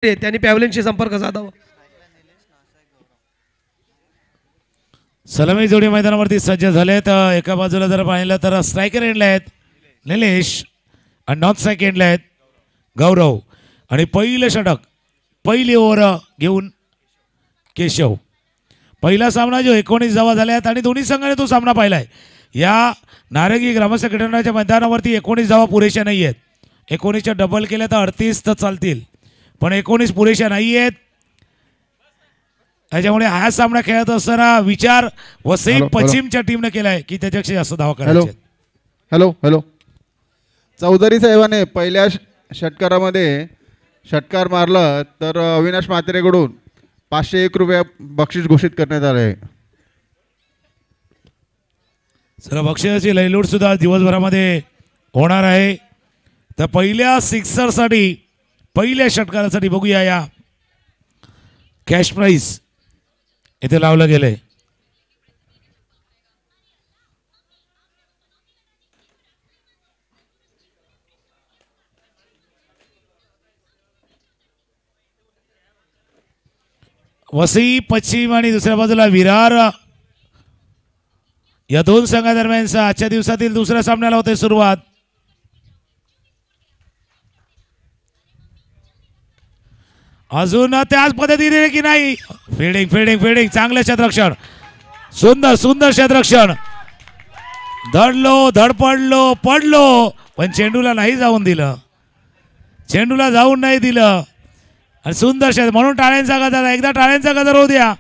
त्यांनी पॅव्हलिनशी संपर्क साधावा. सलामी जोडी मैदानावरती सज्ज झालेत. एका बाजूला जर पाहिलं तर स्ट्रायकर एंडला आहेत निलेश आणि नॉन स्ट्राईक एंडला आहेत गौरव. आणि पहिलं षटक पहिली ओव्हर घेऊन केशव. पहिला सामना जो 19 धावा झाल्या आहेत आणि दोन्ही संघाने तो सामना पाहिलाय. या नारंगी ग्रामस्थ क्रीडांगणाच्या मैदानावरती 19 धावा पुरेशा नाही आहेत. 19च्या डबल केल्या तर 38 तर चालतील, पण 19 पुरेशा नाही आहेत. त्याच्यामुळे हा सामना खेळत असताना विचार वसई पश्चिमच्या टीमने केलाय की त्याच्यापेक्षा जास्त धावा करायचे. हॅलो हॅलो चौधरी साहेबांनी पहिल्या षटकारामध्ये षटकार मारलं तर अविनाश म्हात्रेकडून 501 रुपये बक्षीस घोषित करण्यात आले आहे. सर बक्षिसाची लयलूट सुद्धा दिवसभरामध्ये होणार आहे. तर पहिल्या सिक्सरसाठी पहिल्या षटकारासाठी बघूया या कॅश प्राईज इथे लावलं गेलंय. वसई पश्चिम आणि दुसऱ्या बाजूला विरार या दोन संघादरम्यानचा आजच्या दिवसातील दुसऱ्या सामन्याला होते सुरुवात. अजून त्याच पद्धतीने की नाही फिल्डिंग फिल्डिंग फिल्डिंग चांगलं क्षेत्ररक्षण, सुंदर सुंदर क्षेत्ररक्षण. धडलो धडपडलो पडलो पण चेंडूला नाही जाऊन दिलं, चेंडूला जाऊन नाही दिलं आणि सुंदर क्षेत्र म्हणून टाळ्यांचा गजर. एकदा टाळ्यांचा गजर होऊ द्या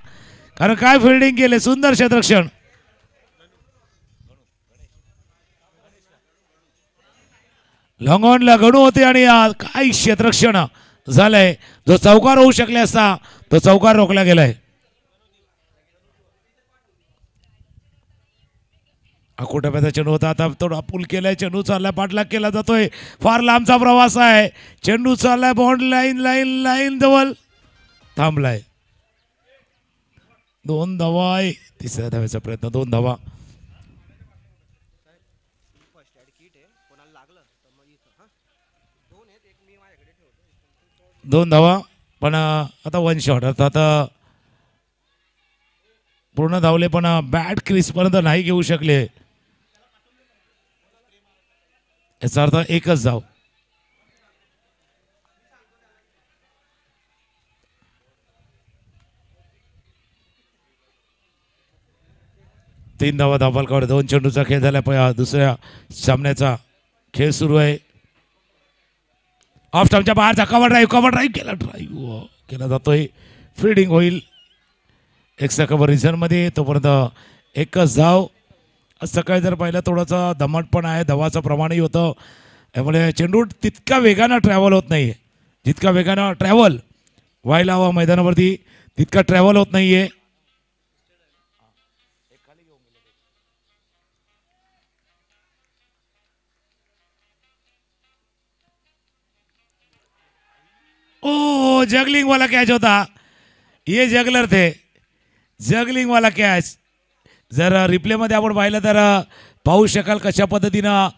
कारण काय फिल्डिंग केले, सुंदर क्षेत्ररक्षण. लॉंगॉनला गणू होते आणि काय क्षेत्ररक्षण झालंय. जो चौकार होऊ शकले असता तो चौकार रोखला गेलाय. अकोटप्याचा चेंडू होता, आता थोडा पूल केलाय, चेंडू चाललाय, पाठलाग केला जातोय, फार लांबचा प्रवास आहे. चेंडू चाललाय बॉन्ड लाईन लाईन लाईन जवळ थांबलाय. 2 धावा आहे. तिसऱ्या धाव्याचा प्रयत्न, 2 धावा. 2 धावा पण आता 1 शॉट. आता पूर्ण धावले पण बॅट क्रीज पर्यंत नाही घेऊ शकले. याचा अर्थ एकच धाव. तीन धावा धावफलकावर. 2 चेंडूचा खेळ झाला. दुसऱ्या सामन्याचा खेळ सुरू आहे. ऑफ स्टंपच्या बाहेरचा कव्हर ड्राईव्ह केला, ड्राईव्ह केला जातोय. फिल्डिंग होईल एक्स्ट्रा कव्हर रिझनमध्ये. तोपर्यंत एकच धाव. सकाळी जर पाहिलं थोडंसं दमट पण आहे, धावाचं प्रमाणही होतं, त्यामुळे चेंडू तितका वेगानं ट्रॅव्हल होत नाही आहे. जितका वेगानं ट्रॅव्हल व्हायला हवा मैदानावरती तितका ट्रॅव्हल होत नाही आहे. ओ जगलिंग वाला कॅच होता. ये जगलर थे, जगलिंग वाला कॅच. जर रिप्लेमध्ये आपण पाहिलं तर पाहू शकाल कशा पद्धतीनं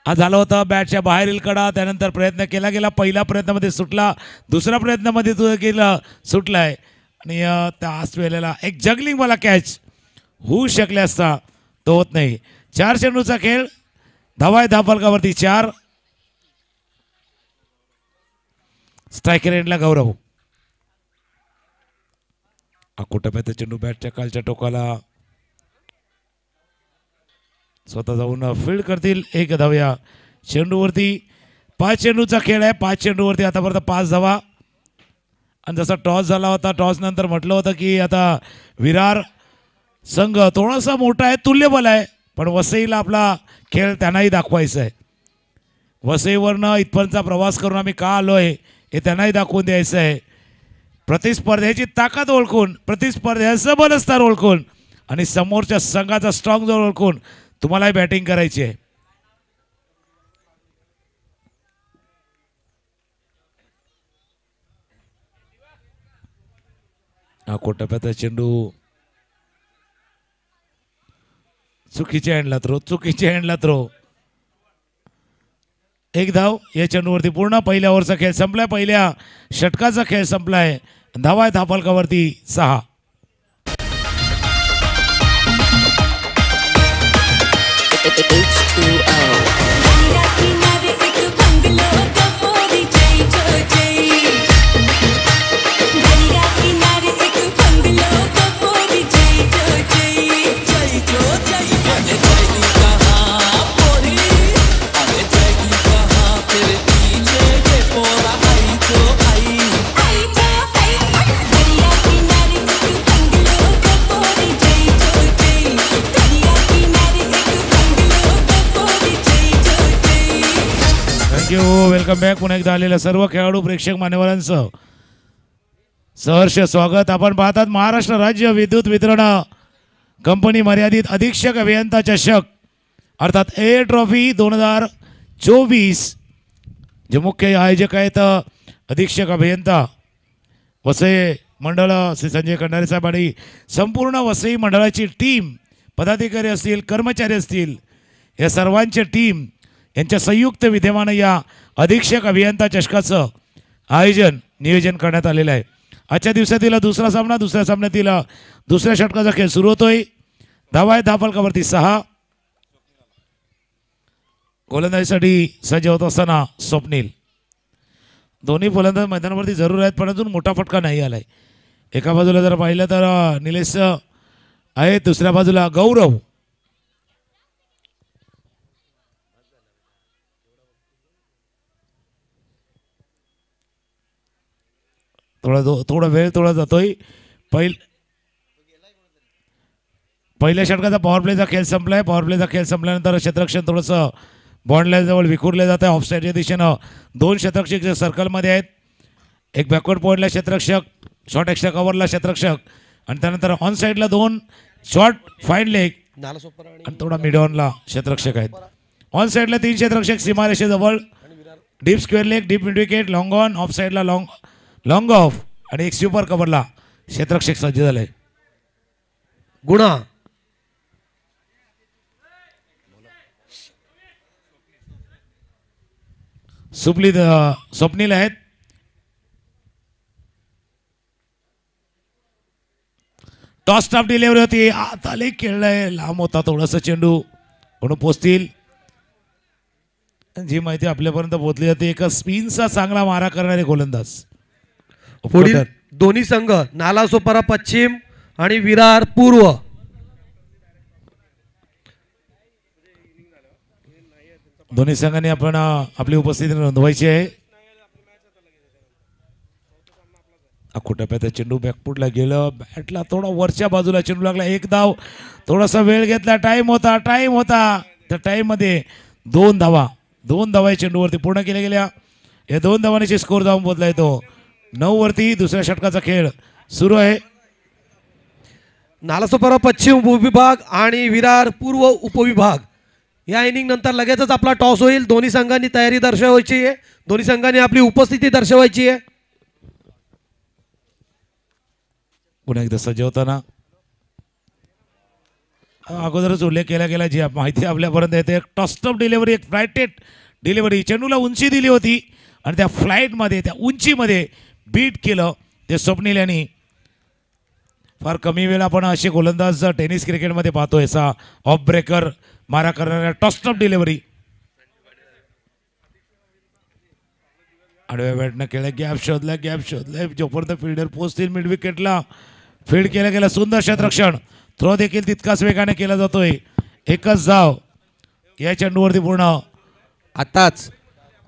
हा झाला होता. बॅटच्या बाहेरील कडा, त्यानंतर प्रयत्न केला गेला. पहिल्या प्रयत्नामध्ये सुटला, दुसऱ्या प्रयत्नामध्ये तो केला सुटलाय आणि त्याच वेळेला एक जगलिंग वाला कॅच होऊ शकले असता, तो होत नाही. 4 चेंडूचा खेळ. धावा धावफलकावरती 4. स्ट्रायकर एंडला गौरव. अकोटप्याचा चेंडू बॅटच्या कालच्या टोकाला स्वतः जाऊन फील्ड करतील. 1 धाव्या चेंडूवरती. 5 चेंडूचा खेळ आहे. 5 चेंडूवरती आतापर्यंत 5 धावा. आणि जसा टॉस झाला होता, टॉस नंतर म्हटलं होतं की आता विरार संघ थोडासा मोठा आहे, तुल्यबल आहे, पण वसईला आपला खेळ त्यांनाही दाखवायचा आहे. वसईवरनं इथपर्यंतचा प्रवास करून आम्ही का आलो आहे हे त्यांनाही दाखवून द्यायचं आहे. प्रतिस्पर्ध्याची ताकद ओळखून, प्रतिस्पर्ध्याचं बलस्तर ओळखून आणि समोरच्या संघाचा स्ट्रॉंग जोर ओळखून तुम्हालाही बॅटिंग करायची आहे. हा कोटप्याचा चेंडू चुकीच्या हँडला थ्रो, चुकीच्या हँडला थ्रो. एक धाव या चेंडूवरती पूर्ण. पहिल्या ओव्हरचा खेळ संपलाय, पहिल्या षटकाचा खेळ संपलाय. धावा आहेत धाफलकावरती 6. Welcome back. पुन्हा एकदा आलेल्या सर्व खेळाडू प्रेक्षक मान्यवरांचं सहर्ष स्वागत. आपण पाहतात महाराष्ट्र राज्य विद्युत वितरण कंपनी मर्यादित अधीक्षक अभियंता चषक अर्थात ए ट्रॉफी 2024. जे मुख्य आयोजक आहेत अधीक्षक अभियंता वसई मंडळ श्री संजय खंडारे साहेब आणि संपूर्ण वसई मंडळाची टीम, पदाधिकारी असतील, कर्मचारी असतील, या सर्वांची टीम यांच्या संयुक्त विद्यमानं या अधीक्षक अभियंता चषकाचं आयोजन नियोजन करण्यात आलेलं आहे. आजच्या दिवसातील दुसरा सामना, दुसऱ्या सामन्यातील दुसऱ्या षटकाचा खेळ सुरू होतोय. धावा आहे धाफलकावरती 6. गोलंदाजीसाठी सज्ज होत असताना स्वप्नील. दोन्ही फलंदाज मैदानावरती जरूर आहेत, पण अजून मोठा फटका नाही आलाय. एका बाजूला जर पाहिलं तर निलेश आहे, दुसऱ्या बाजूला गौरव. थोडा वेळ जातोय. पहिल्या षटकाचा पॉवर प्लेचा खेळ संपलाय. पॉवर प्लेचा खेळ संपल्यानंतर क्षेत्ररक्षण थोडंसं बॉन्डला जवळ विखुरले जात आहे. ऑफसाईडच्या दिशेनं 2 क्षेत्ररक्षक सर्कलमध्ये आहेत. एक बॅकवर्ड पॉईंटला क्षेत्ररक्षक, शॉर्ट एक्स्ट्रा कव्हरला क्षेत्ररक्षक आणि त्यानंतर ऑन साईडला 2 शॉर्ट फाईन लेग आणि थोडा मिडऑनला क्षेत्ररक्षक आहेत. ऑन साईडला 3 क्षेत्ररक्षक सीमारेषेजवळ, deep square leg, deep mid wicket, long on, off साईडला लॉंग ऑफ आणि एक स्वीपर कव्हरला क्षेत्ररक्षक सज्ज झाले. गुणा स्वप्नील आहेत. टॉस स्टॉप डिलिव्हरी होती. आता लई खेळलाय, लांब होता थोडासा चेंडू, म्हणून पोचतील. जी माहिती आपल्यापर्यंत पोहोचली जाते, एका स्पिनचा चांगला मारा करणारे गोलंदाज. पुढील दोन्ही संघ नालासोपारा पश्चिम आणि विरार पूर्व. दोन्ही संघांनी आपण आपली उपस्थिती नोंदवायची आहे. टप्प्यात चेंडू बॅकफुटला गेलं, बॅटला थोडा वरच्या बाजूला चेंडू लागला. एक धाव, थोडासा वेळ घेतला, टाइम होता. त्या टाइम मध्ये 2 धावा या चेंडूवरती पूर्ण केल्या गेल्या. या 2 धावांची स्कोर जाऊन पोहोचला येतो 9 वरती. दुसऱ्या षटकाचा खेळ सुरू आहे. नालासोपारा पश्चिम उपविभाग आणि विरार पूर्व उपविभाग या इनिंग नंतर लगेचच आपला टॉस होईल. दोन्ही संघांनी तयारी दर्शवायची आहे, दोन्ही संघांनी आपली उपस्थिती दर्शवायची आहे. पुन्हा एकदा सज्ज होताना अगोदरच उल्लेख केला गेला, जी माहिती आपल्यापर्यंत येते. एक टॉस्टअप डिलिव्हरी, एक फ्लायटेड डिलिव्हरी, चेंडूला उंची दिली होती आणि त्या फ्लाईटमध्ये, त्या उंचीमध्ये बीट केलं ते स्वप्नील यांनी. फार कमी वेळ आपण असे गोलंदाज टेनिस क्रिकेटमध्ये पाहतोय. असा ऑफ ब्रेकर मारा करणाऱ्या टॉस्टअप डिलिव्हरी. आडव्या बॅटनं केलं, गॅप शोधलाय जोपर्यंत फिल्डर पोहोचतील मिड विकेटला. फील्ड केलं गेलं, सुंदर क्षेत्ररक्षण. थ्रो देखील तितकाच वेगाने केला जातोय. एकच धाव या चेंडूवरती पूर्ण.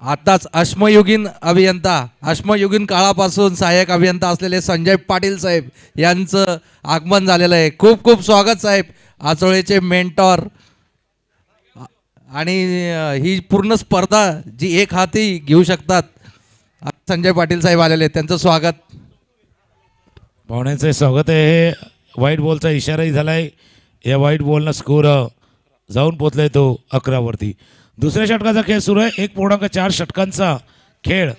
आताच अश्मयुगीन अभियंता, अश्मयुगीन काळापासून सहाय्यक अभियंता असलेले संजय पाटील साहेब यांचं आगमन झालेलं आहे. खूप खूप स्वागत साहेब, आचोळेचे मेंटॉर. आणि ही पूर्ण स्पर्धा जी एक हाती घेऊ शकतात, संजय पाटील साहेब आलेले आहेत, त्यांचं स्वागत. पाहुण्यांचं स्वागत आहे. हे व्हाईट बॉलचा इशाराही झालाय. या व्हाईट बॉलनं स्कोर जाऊन पोचलाय तो 11 वरती. दुसऱ्या षटकाचा खेळ सुरू आहे. 1.4 षटकांचा खेळ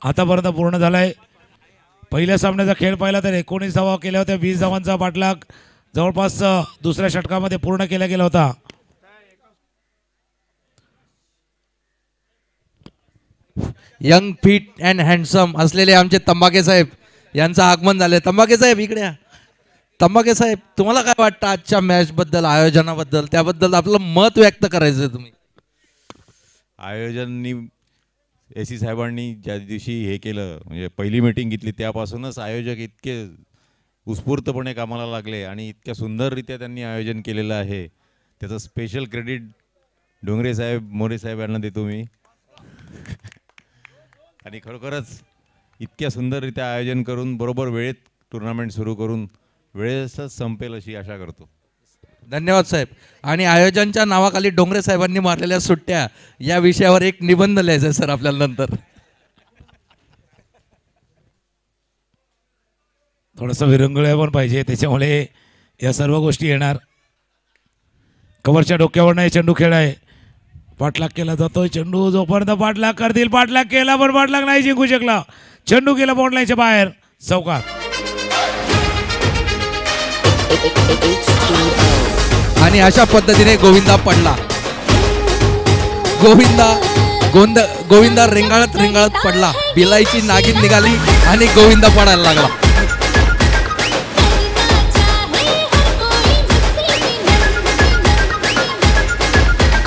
आतापर्यंत पूर्ण झालाय. पहिल्या सामन्याचा खेळ पाहिला तर 19 धावा केल्या होत्या. 20 धावांचा पाठलाग जवळपास दुसऱ्या षटकामध्ये पूर्ण केला गेला होता. यंग फिट अँड हँडसम असलेले आमचे तंबाके साहेब यांचं आगमन झालंय. तंबाके साहेब इकडे या. तंबाके साहेब, तुम्हाला काय वाटतं आजच्या मॅच बद्दल, आयोजनाबद्दल, त्याबद्दल आपलं मत व्यक्त करायचं तुम्ही? आयोजननी AC साहेबांनी ज्या दिवशी हे केलं, म्हणजे पहिली मीटिंग घेतली त्यापासूनच आयोजक इतके उत्स्फूर्तपणे कामाला लागले आणि इतक्या सुंदररित्या त्यांनी आयोजन केलेलं आहे. त्याचं स्पेशल क्रेडिट डोंगरे साहेब, मोरे साहेब यांना देतो मी. आणि खरोखरच इतक्या सुंदररित्या आयोजन करून बरोबर वेळेत टुर्नामेंट सुरू करून वेळेसच संपेल अशी आशा करतो. धन्यवाद साहेब. आणि आयोजनच्या नावाखाली डोंगरे साहेबांनी मारलेल्या सुट्ट्या या विषयावर एक निबंध लिहायचा सर आपल्याला नंतर. थोडंसं विरंगुळ्या पण पाहिजे, त्याच्यामुळे या सर्व गोष्टी येणार. कव्हरच्या डोक्यावर नाही चेंडू खेळ आहे. पाठलाग केला जातोय. चेंडू जोपर्यंत पाठलाग करतील, पाठलाग केला पण पाठलाग नाही जिंकू शकला. चेंडू गेला बॉन्डलाईनच्या बाहेर. चौकार. आणि अशा पद्धतीने गोविंदा पडला. गोविंदा रेंगाळत रेंगाळत पडला. बिलाईची नागिन निघाली आणि गोविंदा पडायला लागला.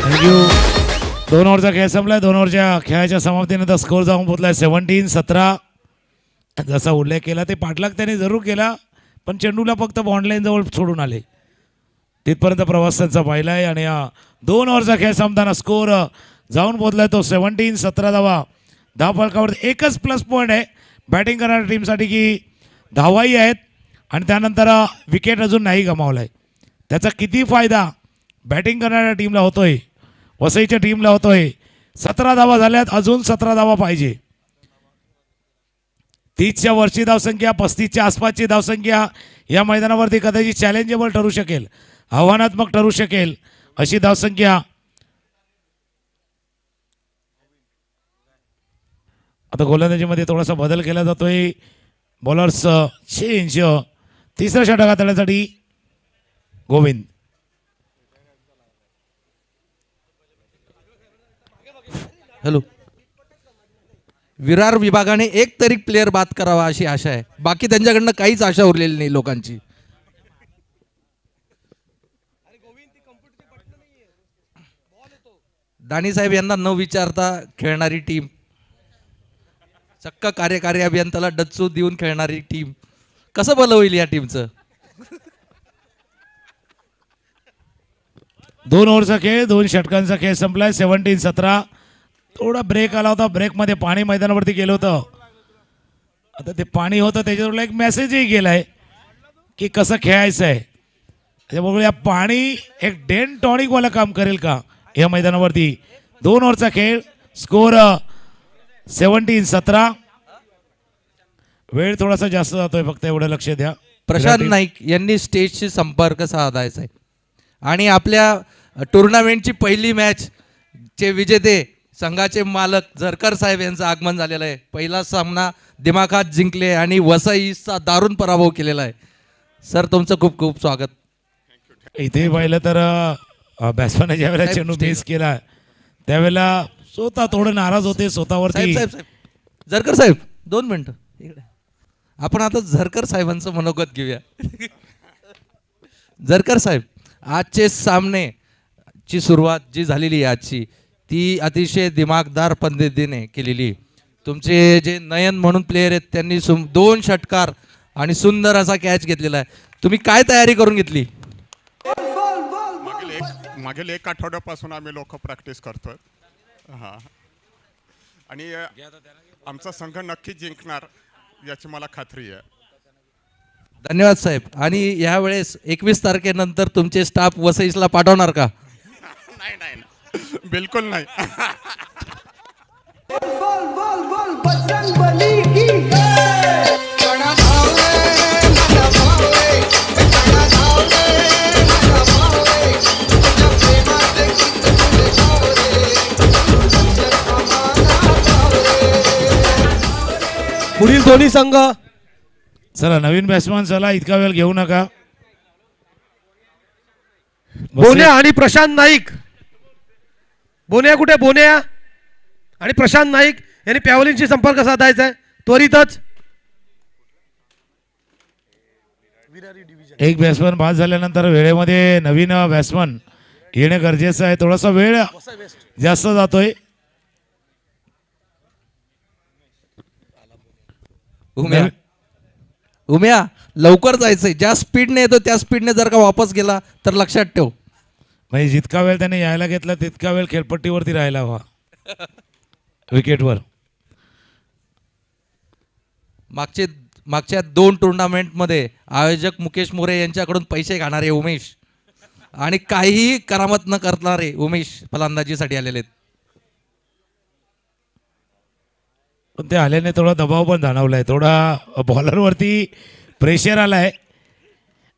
थँक्यू. 2 ओव्हरचा खेळ संपलाय. 2 ओव्हरच्या खेळाच्या समाप्तीनंतर स्कोर जाऊन पोहोचलाय 17-17. जसा उल्लेख केला ते पाठलाग त्याने जरूर केला, पण चेंडूला फक्त बॉन्डलाईन जवळ सोडून आले. तिथपर्यंत प्रवास त्यांचा पाहिला आहे. आणि 2 ओव्हरचा खेळ संपताना स्कोर जाऊन पोहोचलाय तो 17-17 धावा. धावफलकावर एकच प्लस पॉईंट आहे बॅटिंग करणाऱ्या टीमसाठी की धावाही आहेत आणि त्यानंतर विकेट अजून नाही गमावलाय. त्याचा किती फायदा बॅटिंग करणाऱ्या टीमला होतोय, वसईच्या टीमला होतोय. 17 धावा झाल्यात, अजून 17 धावा पाहिजे. 30च्या वरची धावसंख्या, 35च्या आसपासची धावसंख्या या मैदानावरती कदाचित चॅलेंजेबल ठरू शकेल, आव्हानात्मक ठरू शकेल अशी धावसंख्या. आता गोलंदाजीमध्ये थोडासा बदल केला जातोय. Bowlers change. तिसरा षटक हाताळण्यासाठी गोविंद. हॅलो. विरार विभागाने एक तरी प्लेअर बाद करावा अशी आशा आहे. बाकी त्यांच्याकडनं काहीच आशा उरलेली नाही लोकांची. दानी साहेब यांना न विचारता खेळणारी टीम, चक्क कार्यकारी अभियंत्याला डच्चू देऊन खेळणारी टीम, कसं भलं होईल या टीमचं? 2 ओव्हरचा खेळ, 2 षटकांचा खेळ संपलाय. 17-17. थोडा ब्रेक आला होता. ब्रेकमध्ये पाणी मैदानावरती गेलं होतं. आता ते पाणी होतं त्याच्यावर एक मेसेजही गेलाय की कसं खेळायचं आहे. त्यामुळे या पाणी एक डेन टॉनिकवाला काम करेल का या मैदानावरती. 2 ओव्हरचा खेळ, स्कोर 17-17. वेळ थोडासा जास्त जातोय, फक्त एवढं लक्ष द्या. प्रशांत नाईक यांनी स्टेजशी संपर्क साधायचा आहे आणि आपल्या टुर्नामेंटची पहिली मॅच चे विजेते संघाचे मालक झरकर साहेब यांचं आगमन झालेलं आहे. पहिला सामना दिमाखात जिंकले आणि वसईचा दारुण पराभव केलेला आहे. सर तुमचं खूप खूप स्वागत. इथे पाहिलं तर बॅट्समॅन ज्यावेळेला चेंडू मिस केला त्यावेळेला स्वतः थोडं नाराज होते स्वतःवरती. साहेब झरकर साहेब 2 मिनिटं इकडे. आपण आता झरकर साहेबांचं मनोगत घेऊया. झरकर साहेब, आजचे सामनेची सुरुवात जी झालेली आहे आजची, ती अतिशय दिमागदार पद्धतीने केलेली. तुमचे जे नयन म्हणून प्लेयर आहेत त्यांनी 2 षटकार आणि सुंदर असा कॅच घेतलेला आहे. तुम्ही काय तयारी करून घेतली? मागील 1 आठवड्यापासून आम्ही लोक प्रॅक्टिस करतोय. हां, आणि आमचा संघ नक्की जिंकणार याची मला खात्री आहे. धन्यवाद साहेब. आणि यावेळेस 21 तारखेनंतर तुमचे स्टाफ वसईला पाठवणार का? नाही नाही, बिलकुल नाही. पुढील दोन्ही संघ. चला नवीन बॅट्समॅन, चला इतका वेळ घेऊ नका. बोन्या आणि प्रशांत नाईक. बोन्या कुठे? बोन्या आणि प्रशांत नाईक यांनी पॅव्हलिनशी संपर्क साधायचा आहे त्वरितच. एक बॅट्समन बाद झाल्यानंतर वेळेमध्ये नवीन बॅट्समन येणे गरजेचं आहे. थोडासा वेळ जास्त जातोय. उम्या लवकर जायचंय. ज्या स्पीडने येतो त्या स्पीडने जर का वापस गेला तर लक्षात ठेव. म्हणजे जितका वेळ त्याने यायला घेतला तितका वेळ खेळपट्टीवरती राहायला हवा विकेटवर. मागच्या 2 टुर्नामेंटमध्ये आयोजक मुकेश मोरे यांच्याकडून पैसे खाणारे उमेश आणि काहीही करामत न करणारे उमेश फलंदाजीसाठी आलेले आहेत. पण ते आल्याने थोडा दबाव पण जाणवलाय. थोडा बॉलरवरती प्रेशर आलाय.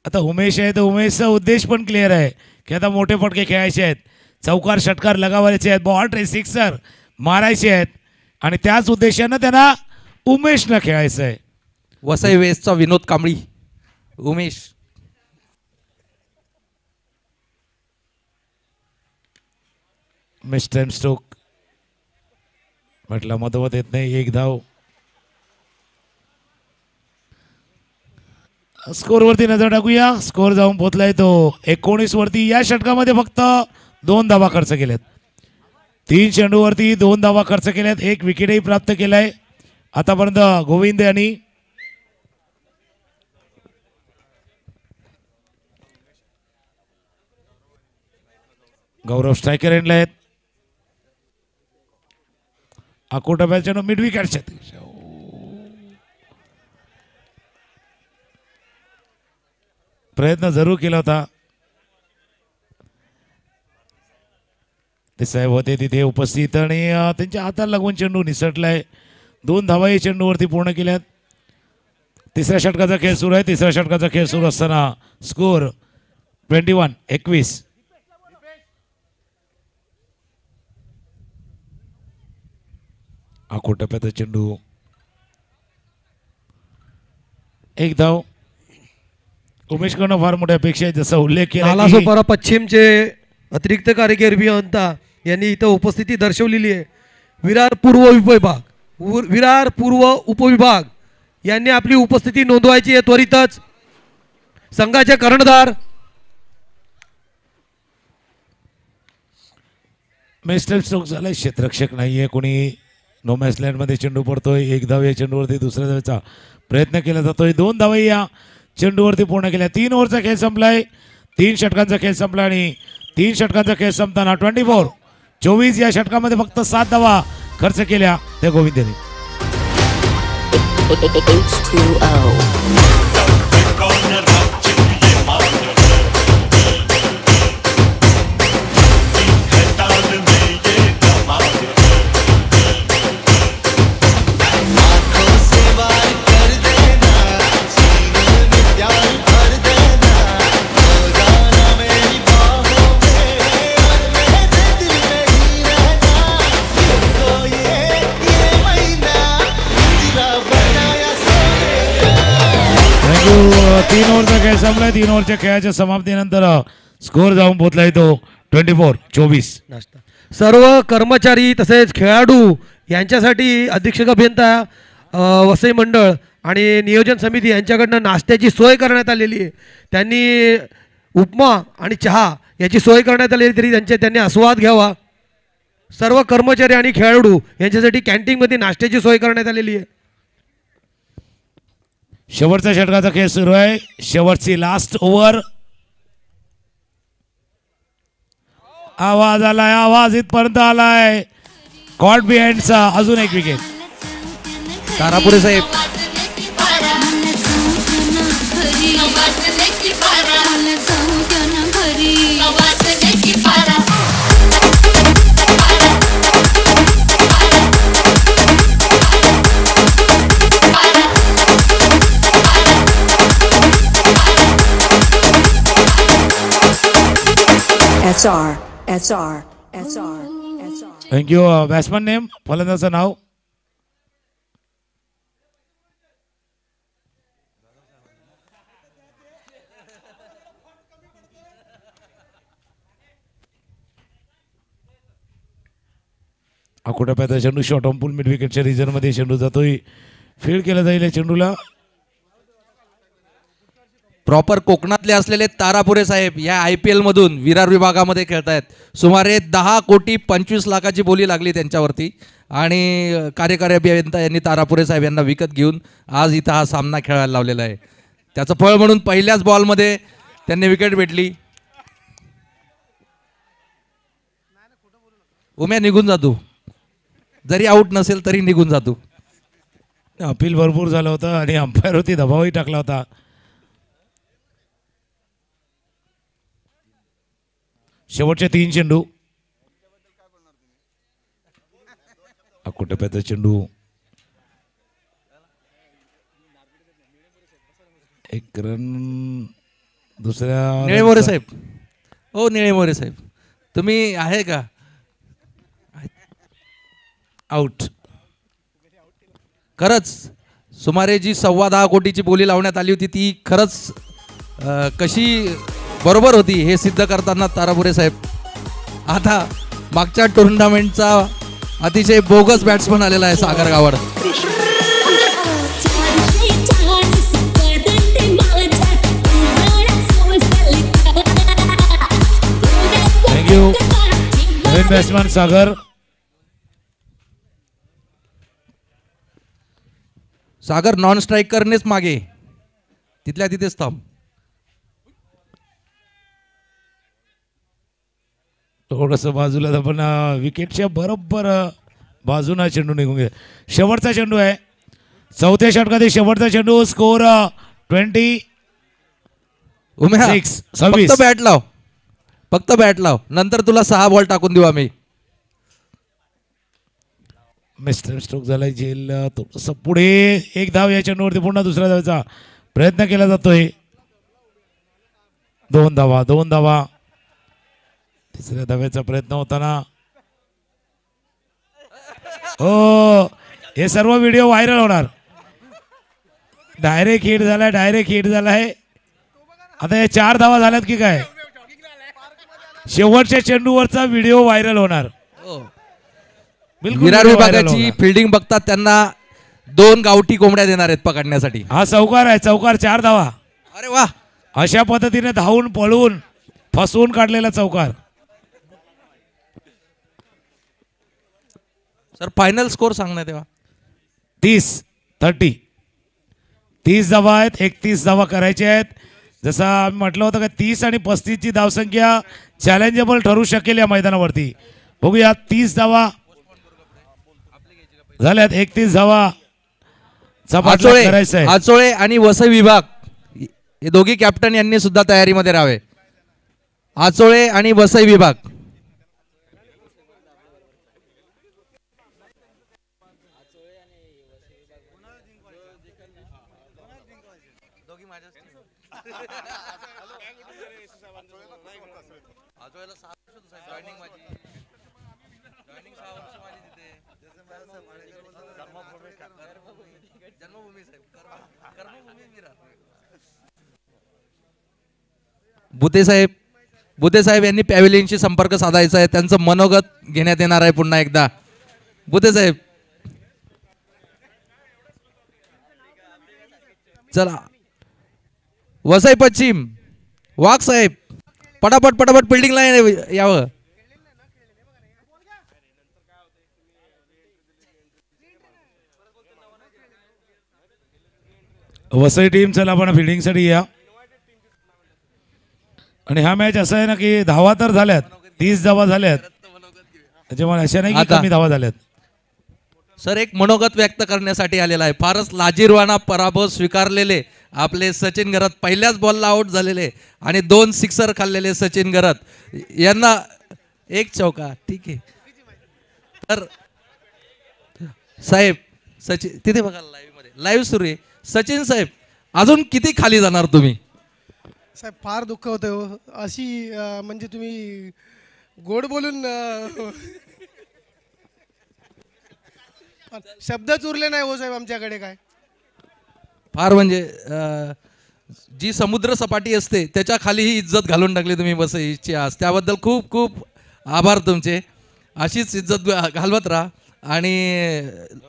आता उमेश आहे तर उमेशचा उद्देश पण क्लिअर आहे की आता मोठे फटके खेळायचे आहेत, चौकार षटकार लगावायचे आहेत, बॉल ट्रे सिक्सर मारायचे आहेत आणि त्याच उद्देशानं त्यांना उमेशनं खेळायचं आहे. वसई वेस्टचा Vinod Kambli Umesh. Miss time stroke म्हटलं मधोमध येत नाही. 1 धाव. स्कोरवरती नजर टाकूया. स्कोर जाऊन पोहोचलाय तो 19 वरती. या षटकामध्ये फक्त 2 धावा खर्च केल्यात. 3 चेंडूवरती 2 धावा खर्च केल्यात. 1 विकेटही प्राप्त केलाय आतापर्यंत गोविंद यांनी. गौरव स्ट्रायकर एंडला आहेत. अकोटा बॅचनो मिड विकेटच्या प्रयत्न जरूर केला होता. ते साहेब होते तिथे उपस्थित आणि त्यांच्या हाताला लागून चेंडू निसटलाय. 2 धावा या चेंडूवरती पूर्ण केल्यात. तिसऱ्या षटकाचा खेळ सुरू आहे. तिसऱ्या षटकाचा खेळ सुरू असताना स्कोर 21-21. टप्प्याचा चेंडू 1 धाव. उमेशकडनं फार मोठ्या अपेक्षा आहे जसा उल्लेख केला. नालासोपारा पश्चिमचे अतिरिक्त कार्यकारी अभियंता यांनी इथं उपस्थिती दर्शवलेली आहे. विरार पूर्व विरार पूर्व उपविभाग यांनी आपली उपस्थिती नोंदवायची आहे त्वरितच. संघाचे कर्णधार मेस्टर स्ट्रोक झालाय. क्षेत्ररक्षक नाहीये कोणी. नो मॅच लँडमध्ये चेंडू पडतोय. 1 धाव या चेंडूवरती दुसऱ्या धावेचा प्रयत्न केला जातोय. 2 धावा या चेंडूवरती पूर्ण केल्या. 3 ओव्हरचा खेळ संपलाय. 3 षटकांचा खेळ संपला आणि 3 षटकांचा खेळ संपताना 24-24 या षटकामध्ये फक्त 7 धावा खर्च केल्या त्या गोविंद यांनी. तीन ओव्हरचा खेळ संपलाय. 3 ओव्हरच्या खेळाच्या समाप्तीनंतर स्कोर जाऊन पोहोचलाय तो 24-24. सर्व कर्मचारी तसेच खेळाडू यांच्यासाठी अधीक्षक अभियंता वसई मंडळ आणि नियोजन समिती यांच्याकडनं नाश्त्याची सोय करण्यात आलेली आहे. त्यांनी उपमा आणि चहा याची सोय करण्यात आलेली तरी त्यांनी आस्वाद घ्यावा. सर्व कर्मचारी आणि खेळाडू यांच्यासाठी कॅन्टीनमध्ये नाश्त्याची सोय करण्यात आलेली आहे. शेवटच्या षटकाचा खेळ सुरू आहे. शेवटची लास्ट ओव्हर. आवाज आलाय. आवाज इथपर्यंत आलाय. कॉट बिहाइंडचा अजून एक विकेट. तारापुरे साहेब SR. थँक्यू. बॅट्समन नेम फलंदाजाचं नाव. अकोटाप्याचा चेंडू शॉर्ट ऑन पूल मिड विकेटच्या रिजनमध्ये चेंडू जातोय. फील्ड केला जाईल या चेंडूला. प्रॉपर कोकणातले असलेले तारापुरे साहेब या IPL मधून विरार विभागामध्ये खेळतायत. सुमारे 10,25,00,000ची बोली लागली त्यांच्यावरती आणि कार्यकारी अभियंता यांनी तारापुरे साहेब यांना विकत घेऊन आज इथं हा सामना खेळायला लावलेला आहे. त्याचं फळ म्हणून पहिल्याच बॉलमध्ये त्यांनी विकेट भेटली. उम्या निघून जातो, जरी आऊट नसेल तरी निघून जातो. अपील भरपूर झालं होतं आणि अंपायरवरती दबावही टाकला होता. शेवटचे 3 चेंडू. अकोटाप्याचा चेंडू एक रन दुसऱ्या. निळे मोरे साहेब, हो निळे मोरे साहेब, तुम्ही आहे का? आउट. खरंच सुमारे जी 10.25 कोटीची बोली लावण्यात आली होती ती खरंच कशी बरोबर होती हे सिद्ध करताना तारापुरे साहेब आता मागच्या टुर्नामेंटचा अतिशय बोगस बॅट्समन आलेला आहे सागर गावड. थँक्यू नवीन बॅट्समॅन सागर. सागर नॉन स्ट्रायकरनेच मागे तिथल्या तिथेच थांब. थोडंसं बाजूला आपण विकेटच्या बरोबर बाजूला चेंडू निघून गेला. शेवटचा चेंडू आहे 4थ्या षटकातील शेवटचा चेंडू. स्कोर 26. फक्त बॅट लाव, फक्त बॅट लाव, नंतर तुला 6 बॉल टाकून देऊ आम्ही. मिस्टर स्ट्रोक झालाय झेल. थोडंसं पुढे एक धाव या चेंडूवरती पुन्हा दुसऱ्या धावेचा प्रयत्न केला जातोय. 2 धावा 2 धावा. तिसऱ्या धावेचा प्रयत्न होताना हो हे सर्व व्हिडिओ व्हायरल होणार. डायरेक्ट हिट झालाय, डायरेक्ट हिट झालाय. आता या 4 धावा झाल्यात की काय? शेवटच्या चेंडूवरचा व्हिडिओ व्हायरल होणार. विरार विभागाची फिल्डिंग बघतात त्यांना 2 गावठी कोंबड्या देणार आहेत पकडण्यासाठी. हा चौकार आहे, चौकार 4 धावा. अरे वा, अशा पद्धतीने धावून पळून फसवून काढलेला चौकार. सर फायनल स्कोर सांगणार तेव्हा. 30 30 धावा आहेत. 31 धावा करायचे आहेत. जसं आम्ही म्हटलं होतं का 30 आणि 35ची धावसंख्या चॅलेंजेबल ठरू शकेल या मैदानावरती. बघूया 30 धावा झाल्यात. 31 धावा आचोळे आणि वसई विभाग हे दोघी कॅप्टन यांनी सुद्धा तयारीमध्ये राहावे. आचोळे आणि वसई विभाग. बुते साहेब यांनी पॅव्हिलियनशी संपर्क साधायचा आहे. त्यांचं मनोगत घेण्यात येणार आहे पुन्हा एकदा. बुते साहेब चला. वसई पश्चिम वाघ साहेब पटापट पटापट फिल्डिंगला यावं. वसई टीम चला आपण फिल्डिंगसाठी या. आणि हा मॅच असा आहे ना की धावा तर झाल्यात, 30 धावा झाल्यात, त्याच्यामुळे अशा नाही की कमी धावा झाल्यात. सर एक मनोगत व्यक्त करण्यासाठी आलेला आहे. फारच लाजीरवाणा पराभव स्वीकारलेले आपले सचिन गरत, पहिल्याच बॉलला आउट झालेले आणि 2 सिक्सर खाल्लेले सचिन गरत यांना 1 चौका. ठीक आहे तर साहेब सचिन तिथे बघा लाईव्ह मध्ये, लाईव्ह सुरू आहे. सचिन साहेब अजून किती खाली जाणार तुम्ही? साहेब फार दुःख होतं हो. अशी म्हणजे तुम्ही गोड बोलून शब्दच उरले नाही हो साहेब आमच्याकडे. काय फार म्हणजे जी समुद्र सपाटी असते त्याच्या खाली ही इज्जत घालून टाकली तुम्ही वसईची आज. त्याबद्दल खूप खूप आभार तुमचे. अशीच इज्जत घालवत राहा आणि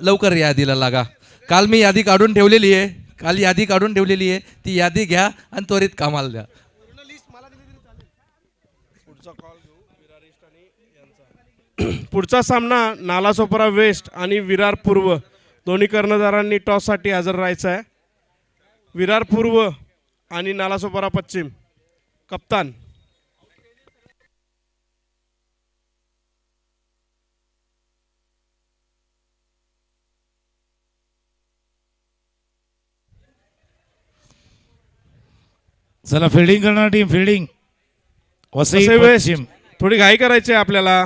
लवकर यादीला लागा. काल मी यादी काढून ठेवलेली आहे, ती यादी घ्या आणि त्वरित कामाला द्या. पुढचा सामना नालासोपारा वेस्ट आणि विरार पूर्व दोन्ही कर्णधारांनी टॉससाठी हजर राहायचं आहे. विरार पूर्व आणि नालासोपारा पश्चिम. कप्तान. चला फिल्डिंग करणार team. Fielding Vasai Vasai west. पश्चिम. थोडी घाई करायची आहे आपल्याला.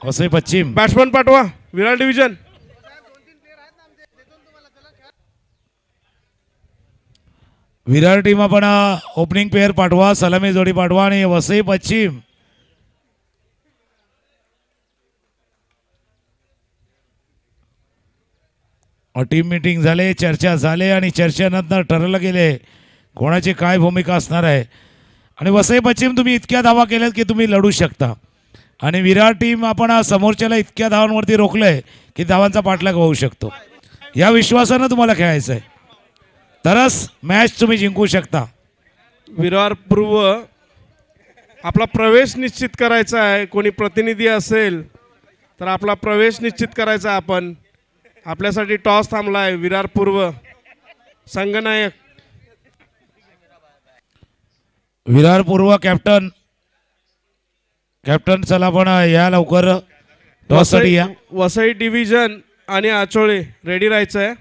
वसई पश्चिम. बॅट्समन पाठवा विरार डिव्हिजन. विरार टीम आपण ओपनिंग पेअर पाठवा, सलामी जोडी पाठवा. आणि वसई पश्चिम टीम मीटिंग झाले, चर्चा झाले आणि चर्चेनंतर ठरवलं गेले कोणाची काय भूमिका असणार आहे. आणि वसई पश्चिम तुम्ही इतक्या धावा केल्यात की तुम्ही लढू शकता. आणि विरार टीम आपण समोरच्याला इतक्या धावांवरती रोखलंय की धावांचा पाठलाग होऊ शकतो. या विश्वासानं तुम्हाला खेळायचं आहे, तरच मॅच तुम्ही जिंकू शकता. विरार पूर्व आपला प्रवेश निश्चित करायचा आहे. कोणी प्रतिनिधी असेल तर आपला प्रवेश निश्चित करायचा आहे. आपण आपल्यासाठी टॉस थांबला आहे. विरार पूर्व संघनायक. विरार पूर्व कॅप्टन. चला पण या लवकर टॉससाठी या. वसई डिव्हिजन आणि आचोळे रेडी राहायचं आहे.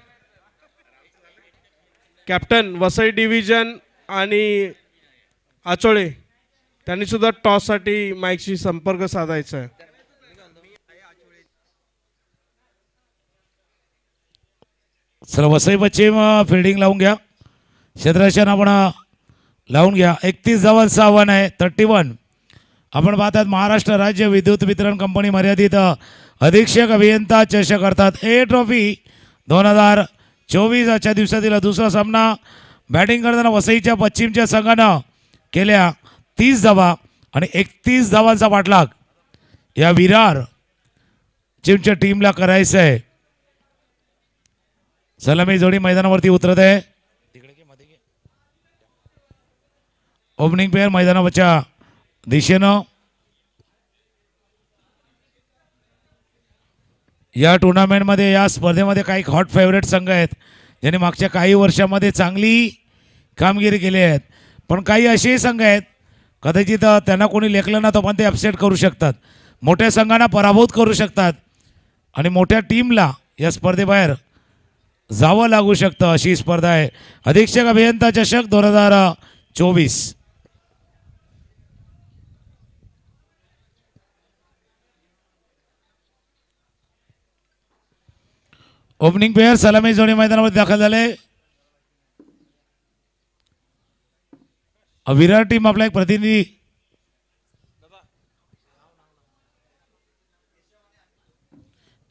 कॅप्टन वसई डिव्हिजन आणि आचोळे त्यांनी सुद्धा टॉससाठी माईकशी संपर्क साधायचा आहे. चला वसई पश्चिम फिल्डिंग लावून घ्या. क्षेत्ररक्षण आपण लावून घ्या. 31 धावांचं आव्हान आहे. 31. आपण पाहतात महाराष्ट्र राज्य विद्युत वितरण कंपनी मर्यादित अधीक्षक अभियंता चषक अर्थात ए ट्रॉफी 2024च्या दिवसातील दुसरा सामना. बॅटिंग करताना वसईच्या पश्चिमच्या संघानं केल्या 30 धावा आणि 31 धावांचा पाठलाग या विरार टीमच्या टीमला करायचं आहे. सलामी जोडी मैदानावरती उतरत आहे. ओपनिंग पेअर मैदानावरच्या दिशेनं. या टुर्नामेंटमध्ये या स्पर्धेमध्ये काही हॉट फेवरेट संघ आहेत ज्यांनी मागच्या काही वर्षामध्ये चांगली कामगिरी केली आहेत. पण काही असेही संघ आहेत कदाचित त्यांना कोणी लेखलं ना तर पण ते अपसेट करू शकतात, मोठ्या संघांना पराभूत करू शकतात आणि मोठ्या टीमला या स्पर्धेबाहेर जावं लागू शकतं. अशी स्पर्धा आहे अधीक्षक अभियंता चषक 2024. ओपनिंग पेअर सलामी जोडी मैदानामध्ये दाखल झाले. विरार टीम आपला एक प्रतिनिधी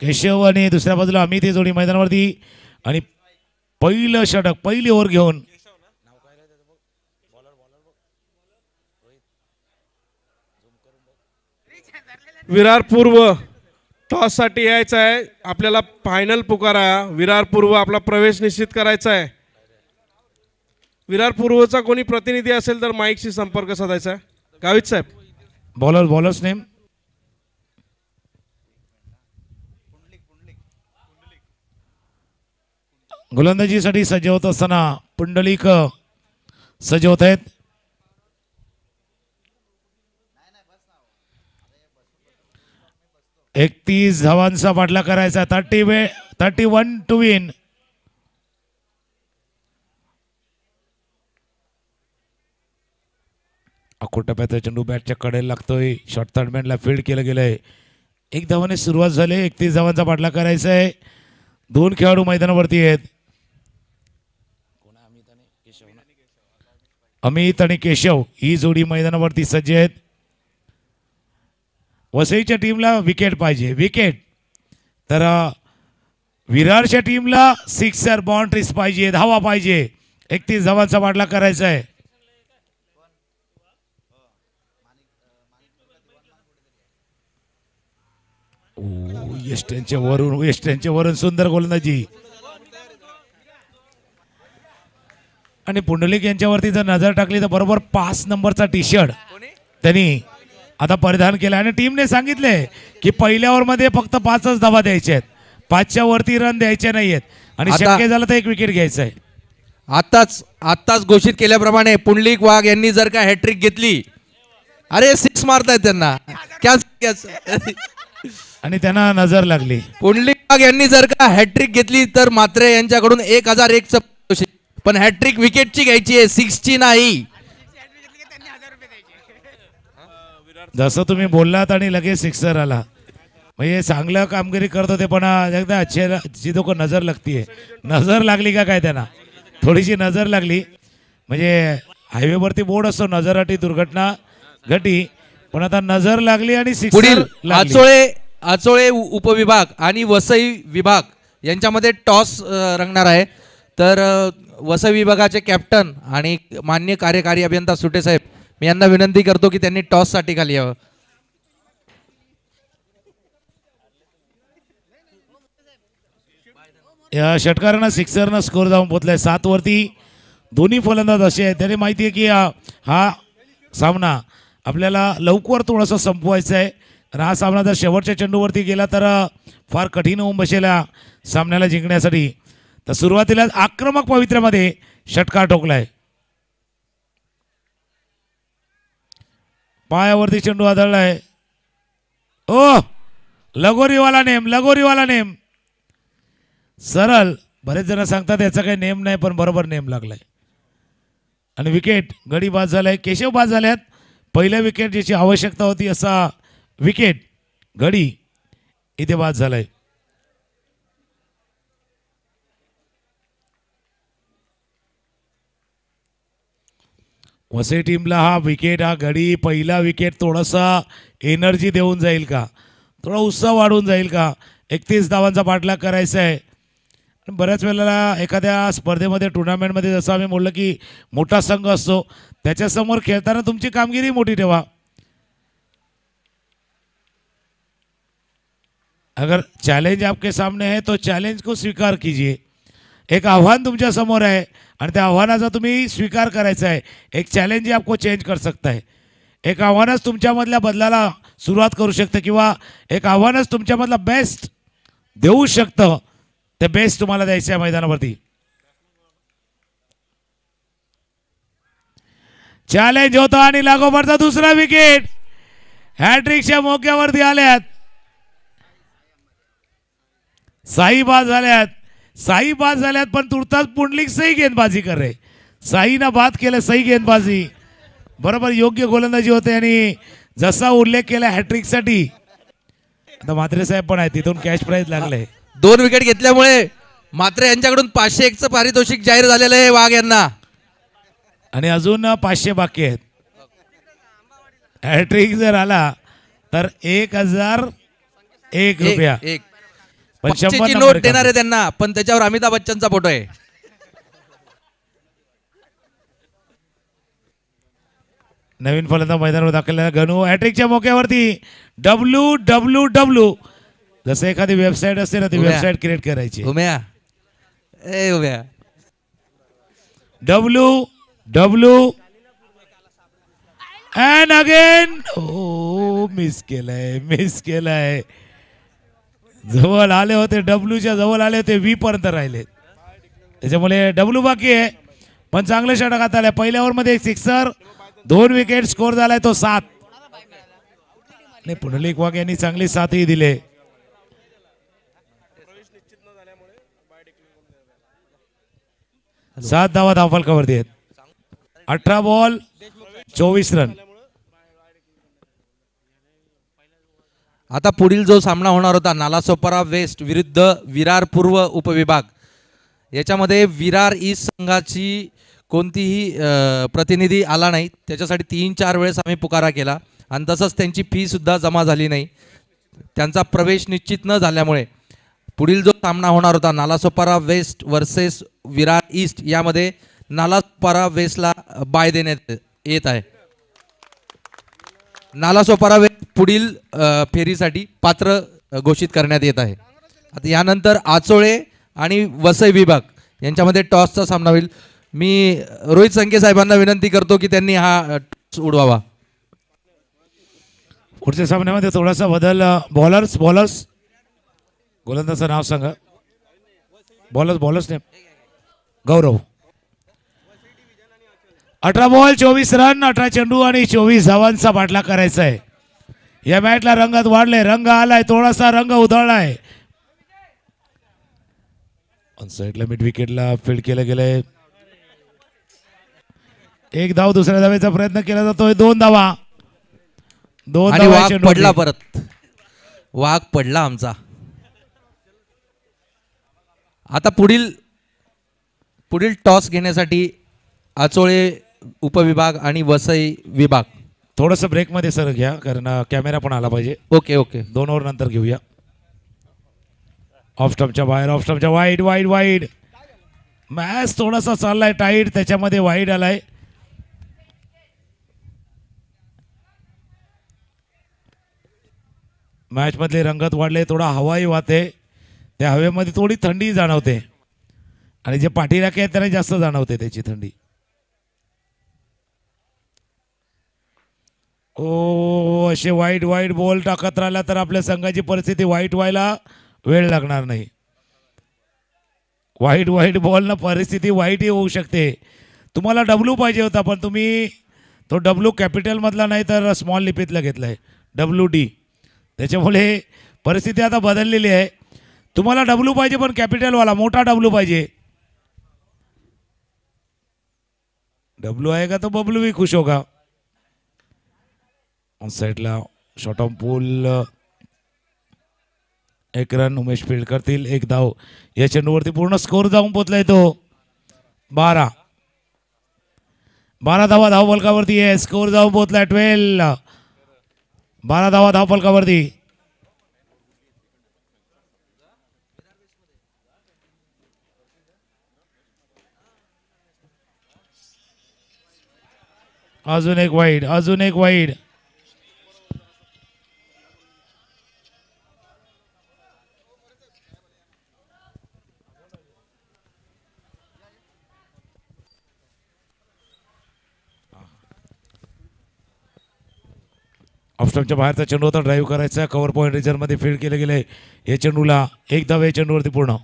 केशव आणि दुसऱ्या बाजूला अमित ही जोडी मैदानावरती. आणि पहिलं षटक पहिली ओव्हर घेऊन विरार पूर्व टॉससाठी यायचं आहे. आपल्याला फायनल पुकारा. विरार पूर्व आपला प्रवेश निश्चित करायचा आहे. विरार पूर्वचा कोणी प्रतिनिधी असेल तर माईकशी संपर्क साधायचा आहे. गावित साहेब. Bowlers name. गोलंदाजीसाठी सज्ज होत असताना पुंडलिक सज्ज होत आहेत. एकतीस धावांचा पाठलाग करायचा. 31 टू विन. अकोट टप्प्यात चेंडू बॅटच्या कडेला लागतोय. शॉर्ट थर्डमॅनला फील्ड केलं गेलंय. एक धावाने सुरुवात झाली. 31 धावांचा पाठलाग करायचा आहे. दोन खेळाडू मैदानावरती आहेत. अमित आणि केशव ही जोडी मैदानावरती सज्ज आहेत. वसईच्या टीमला विकेट पाहिजे. विकेट तर विरारच्या टीमला सिक्सर बाउंड्रीज पाहिजे. धावा पाहिजे. 31 धावांचा पाठलाग करायचा आहे. वेस्टर्नच्या वरून सुंदर गोलंदाजी. आणि पुंडलिक यांच्यावरती जर नजर टाकली तर बरोबर 5 नंबरचा टी शर्ट त्यांनी आता परिधान केला. आणि टीमने सांगितले की पहिल्या ओव्हरमध्ये फक्त 5च धावा द्यायचे आहेत, 5च्या वरती रन द्यायचे नाहीयेत आणि आता- शक्य झालं तर 1 विकेट घ्यायचं आहे. आत्ताच घोषित केल्याप्रमाणे पुंडलिक वाघ यांनी जर का हॅट्रिक घेतली, अरे 6 मारतायत त्यांना आणि त्यांना नजर लागली. पुंडलिक वाघ यांनी जर का हॅट्रिक घेतली तर मात्र यांच्याकडून 1001चं बक्षीस. पण हॅट्रिक विकेटची घ्यायची आहे, 6ची नाही. जसं तुम्ही बोललात आणि लगेच सिक्सर आला, म्हणजे चांगलं कामगिरी करत होते पण एकदा अच्छी लोक नजर लागतीये. नजर लागली का काय त्यांना, थोडीशी नजर लागली. म्हणजे हायवेवरती बोर्ड असतो नजर अटी दुर्घटना घटी, पण आता नजर लागली आणि पुढील सिक्सर. आचोळे उपविभाग आणि वसई विभाग यांच्यामध्ये टॉस रंगणार आहे. तर वसई विभागाचे कॅप्टन आणि मान्य कार्यकारी अभियंता सुटे साहेब, मी यांना विनंती करतो की त्यांनी टॉससाठी खाली यावं. या षटकारानं सिक्सरनं स्कोर जाऊन पोहोचलाय 7 वरती. दोन्ही फलंदाज असे आहेत, त्याने माहिती आहे की हा सामना आपल्याला लवकर थोडंसं संपवायचा आहे. आणि हा सामना जर शेवटच्या चेंडूवरती गेला तर फार कठीण होऊन बसेला सामन्याला जिंकण्यासाठी. तर सुरुवातीला आक्रमक पवित्र्यामध्ये षटकार ठोकलाय. पायावरती चेंडू आदळलाय. ओ लगोरीवाला नेम सरळ. बरेच जण सांगतात याचा काही नेम नाही, पण बरोबर नेम लागलाय. आणि विकेट गडी बाद झालाय, केशव बाद झाल्यात. पहिल्या विकेट ज्याची आवश्यकता होती असा विकेट गडी इथे बाद झालाय. वसई टीमला हा विकेट, हा गडी पहिला विकेट थोडासा एनर्जी देऊन जाईल का, थोडा उत्साह वाढून जाईल का. 31 धावांचा पाठलाग करायचा आहे. बऱ्याच वेळेला एखाद्या स्पर्धेमध्ये टुर्नामेंटमध्ये जसं आम्ही बोललं की मोठा संघ असतो, त्याच्यासमोर खेळताना तुमची कामगिरी मोठी ठेवा. अगर चैलेंज आपके सामने है तो चैलेंज को स्वीकार कीजिए. एक आव्हान तुमच्या समोर आहे आणि त्या आव्हानाचा तुम्ही स्वीकार करायचा आहे. एक चॅलेंज ही आपको चेंज कर सकता है. एक आव्हानच तुमच्यामधल्या बदलाला सुरुवात करू शकतं किंवा एक आव्हानच तुमच्यामधला बेस्ट देऊ शकतं. ते बेस्ट तुम्हाला द्यायचं आहे मैदानावरती. चॅलेंज होतं आणि लागोपाठचा दुसरा विकेट हॅट्रिकच्या मोक्यावरती आल्यात. साई बाद झाल्यात पण तुर्तास पुंडलिक सही गेंदबाजी कर रे. साईनं बाद केलं, सही गेंदबाजी, बरोबर योग्य गोलंदाजी होते. आणि जसा उल्लेख केला हॅट्रिकसाठी, आता म्हात्रे साहेब पण आहे, तिथून कॅश प्राइज लागले. 2 विकेट घेतल्यामुळे मात्र यांच्याकडून 501चं पारितोषिक जाहीर झालेलं आहे वाघ यांना. आणि अजून 500 बाकी आहेत. हॅट्रिक जर आला तर 1001 रुपया. पण 100 नोट नंबर देणार आहे त्यांना, पण त्याच्यावर अमिताभ बच्चनचा फोटो आहे. नवीन फलंदाज मैदानावर दाखल गणू हॅट्रिकच्या मोक्यावरती. WWW जसं एखादी वेबसाईट असते ना, ती वेबसाईट क्रिएट करायची. उम्या WW अँड अगेन. ओ मिस केलाय. जवळ आले होते, डब्ल्यूच्या जवळ आले होते, व्ही पर्यंत राहिले, त्याच्यामुळे डब्ल्यू बाकी आहे. पण चांगले षटक आले. पहिल्या ओव्हरमध्ये 1 सिक्सर, 2 विकेट, स्कोर झालाय तो 7. पुंडलिक वाघ यांनी चांगली साथही दिले. सात धावा धावफलकावरती आहेत. 18 बॉल 24 रन. आता पुढील जो सामना होणार होता नालासोपारा वेस्ट विरुद्ध विरार पूर्व उपविभाग, याच्यामध्ये विरार ईस्ट संघाची कोणतीही प्रतिनिधी आला नाही. त्याच्यासाठी 3-4 वेळेस आम्ही पुकारा केला आणि तसंच त्यांची फी सुद्धा जमा झाली नाही. त्यांचा प्रवेश निश्चित न झाल्यामुळे पुढील जो सामना होणार होता Nalasopara west versus Virar east, यामध्ये नालासोपारा वेस्टला बाय देण्यात येत आहे. नालासोपारा वेस्ट पुढील फेरीसाठी पात्र घोषित करण्यात येत आहे. आता यानंतर आचोळे आणि वसई विभाग यांच्यामध्ये टॉसचा सामना होईल. मी रोहित संके साहेबांना विनंती करतो की त्यांनी हा टॉस उडवावा. पुढच्या सामन्यामध्ये थोडासा बदल. बॉलर्स गोलंदाजाचं नाव सांगा. बॉलर्स ने गौरव. 18 बॉल 24 रन, 18 चेंडू आणि 24 धावांचा बाटला करायचा आहे. या मॅचला रंगात वाढले, रंग आलाय, थोडासा रंग उधळलाय. ऑन साईडला मिड विकेटला फील्ड केलं गेलंय. एक धाव, दुसऱ्या धावेचा प्रयत्न केला जातोय. 2 धावा. 2 आणि धावा वाघ चेंडू पडला, परत वाघ पडला आमचा. आता पुढील टॉस घेण्यासाठी आचोळे उपविभाग आणि वसई विभाग. थोडंसं ब्रेकमध्ये सर घ्या, कारण कॅमेरा पण आला पाहिजे. ओके 2 ओव्हर नंतर घेऊया. ऑफ स्टंपच्या बाहेर, ऑफ स्टंपच्या वाईड. मॅच थोडासा चाललाय टाईट, त्याच्यामध्ये वाईड आलाय. मॅच मधले रंगत वाढले, थोडा हवाही वाहते. त्या हवेमध्ये थोडी थंडी जाणवते आणि जे पाठीराखे आहेत त्यांना जास्त जाणवते त्याची थंडी. असे वाईट बॉल टाकत राहिला तर आपल्या संघाची परिस्थिती वाईट व्हायला वेळ लागणार नाही. वाईट बॉलनं परिस्थिती वाईटही होऊ शकते. तुम्हाला डब्ल्यू पाहिजे होता, पण तुम्ही तो डब्ल्यू कॅपिटल मधला नाही तर स्मॉल लिपीतला घेतलाय, WD. त्याच्यामुळे परिस्थिती आता बदललेली आहे. तुम्हाला डब्ल्यू पाहिजे, पण कॅपिटलवाला मोठा डब्ल्यू पाहिजे. डब्ल्यू आएगा तो बबलू भी खुश होगा. ऑन साइडला short on pool. 1 run Umesh field करतील. 1 धाव. या चेंडूवरती पूर्ण स्कोर जाऊन पोचलाय तो. 12 धावा धावफलकावरती आहे. स्कोर जाऊन पोचलाय 12. 12 धावा धावफलकावरती. अजून एक वाईड. ऑफस्टंपच्या बाहेरचा चेंडू होता, ड्राईव्ह करायचा. कव्हर पॉईंट रिजनमध्ये फील्ड केलं गेलंय. या चेंडूला 1 धाव या चेंडूवरती पूर्ण.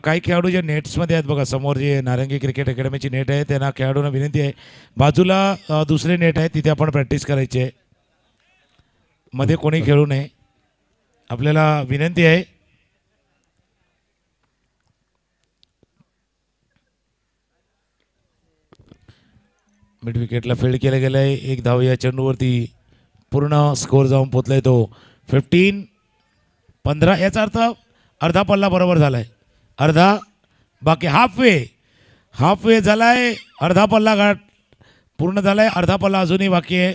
काही खेळाडू जे नेट्समध्ये आहेत बघा, समोर जे नारंगी क्रिकेट अकॅडमीची नेट आहे, त्यांना खेळाडूंना विनंती आहे, बाजूला दुसरे नेट आहे, तिथे आपण प्रॅक्टिस करायची आहे. मध्ये कोणी खेळू नये, आपल्याला विनंती आहे. मिड विकेटला फील्ड केलं गेलं आहे. 1 धाव या चेंडूवरती पूर्ण. स्कोर जाऊन पोचलाय तो 15. याचा अर्थ अर्धा पल्ला बरोबर झालाय. अर्धा बाकी हाफ वे झालाय. अर्धा पल्ला गाठ पूर्ण झालाय. अर्धा पल्ला अजूनही बाकी आहे.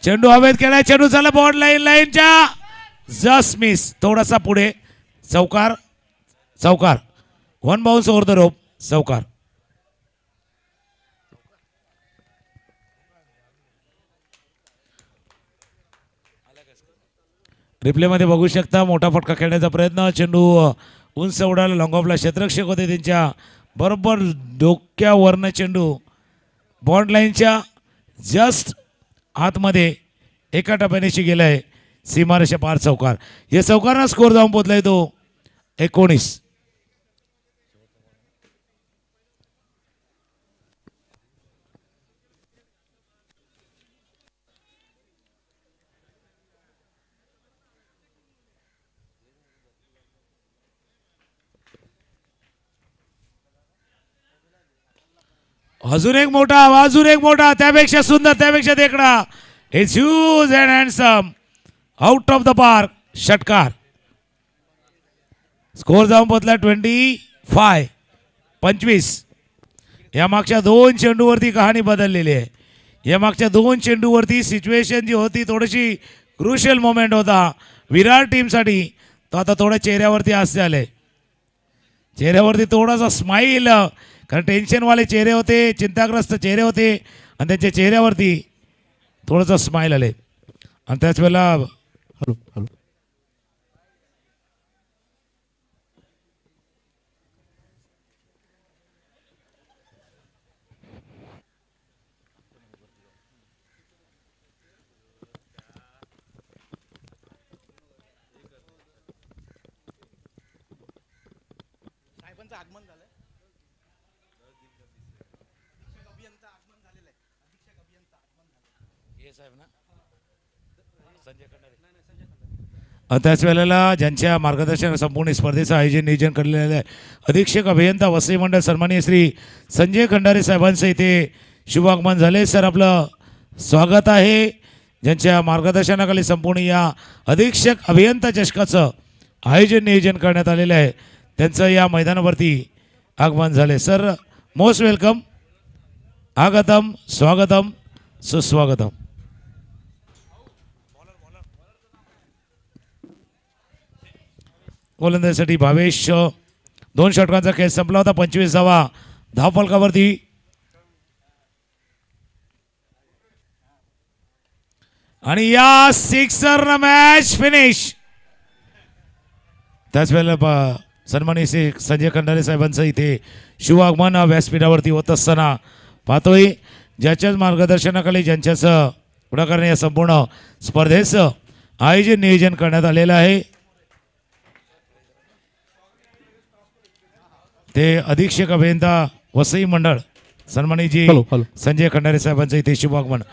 चेंडू हवेत केलाय. चेंडू झाला बॉर्ड लाईनच्या जस्ट मिस. थोडासा पुढे. चौकार. 1 बाउन्स ओव्हर द रोप. चौकार. रिप्लेमध्ये बघू शकता, मोठा फटका खेळण्याचा प्रयत्न. चेंडू उंच उडाला. लॉंग ऑफला क्षेत्ररक्षक होते त्यांच्या बरोबर डोक्यावरनं चेंडू बॉन्ड लाईनच्या जस्ट आतमध्ये एका टप्प्यानेशी गेलाय. सीमारेषा पार. चौकार. या चौकारना स्कोर जाऊन पोचलाय तो 19. अजून एक मोठा, त्यापेक्षा सुंदर, त्यापेक्षा देखणा. It's huge and handsome. Out of the park. षटकार. स्कोर जाऊन पोचला 25. या मागच्या 2 चेंडूवरती कहाणी बदललेली आहे. या मागच्या 2 चेंडूवरती सिच्युएशन जी होती थोडीशी क्रुशियल मोमेंट होता विराट टीमसाठी. तो आता थोड्या चेहऱ्यावरती हास्य आले. चेहऱ्यावरती थोडासा स्माईल. कारण टेन्शनवाले चेहरे होते, चिंताग्रस्त चेहरे होते आणि त्यांच्या चेहऱ्यावरती थोडंसं स्माईल आले. आणि त्याच वेळेला हॅलो हॅलो त्याच वेळेला ज्यांच्या मार्गदर्शन संपूर्ण स्पर्धेचं आयोजन नियोजन केलेलं आहे अधीक्षक अभियंता वसई मंडळ सन्माननीय श्री संजय खंडारे साहेबांचं इथे शुभागमन झाले. सर आपलं स्वागत आहे. ज्यांच्या मार्गदर्शनाखाली संपूर्ण या अधीक्षक अभियंता चषकाचं आयोजन नियोजन करण्यात आलेलं आहे त्यांचं या मैदानावरती आगमन झाले. सर मोस्ट वेलकम, आगतम, स्वागतम, सुस्वागतम. गोलंदाजीसाठी भावेश 2 षटकांचा खेळ संपला होता. 25 धावा धावफलकावरती. आणि या सिक्सरनं मॅच फिनिश. त्याच वेळेला सन्माननीय श्री संजय खंडारे साहेबांचं इथे शुभागमन व्यासपीठावरती होत असताना पाहतोय. ज्याच्याच मार्गदर्शनाखाली ज्यांच्याच पुढाकाराने या संपूर्ण स्पर्धेचं आयोजन नियोजन करण्यात आलेलं आहे ते अधीक्षक अभियंता वसई मंडळ सन्माननीय जी हॅलो हॅलो संजय खंडारे साहेबांचं इथे शुभागमन.